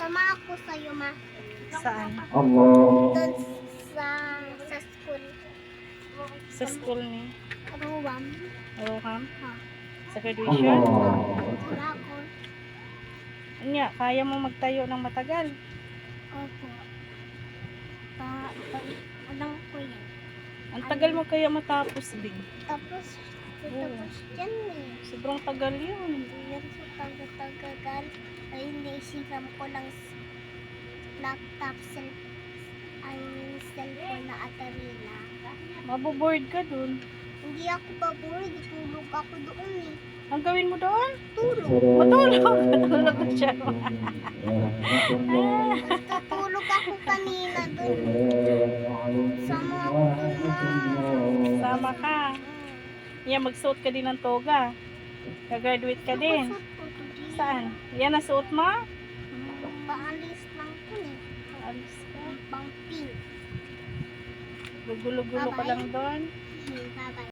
Sama ako sa'yo, ma. Saan? Doon sa school. Sa school ni Ruwam. Roham? Ha. Sa graduation? Sama ako. Anya, kaya mo magtayo ng matagal? Opo. Alam ko yan. Ang tagal mo kaya matapos, Bing? Tapos yan eh. Sobrang tagal yun. Yan sa tagal-tagal. Ay, naisipan ko lang laptop, cellphone na Atarina. Maboboard ka dun. Hindi ako baboy, tulog ako doon eh. Ang gawin mo doon? Tulog. Matulog. Matulog na siya. Basta tulog ako kanina doon. Sama ako doon, ma. Sama ka. Yan, magsuot ka din ng toga. Gagraduate ka din. Napasot ko today. Saan? Yan ang suot mo? Paalis lang ko eh. Alis ka. Pang pink. Gugulo-gulo ka lang doon. Bye-bye.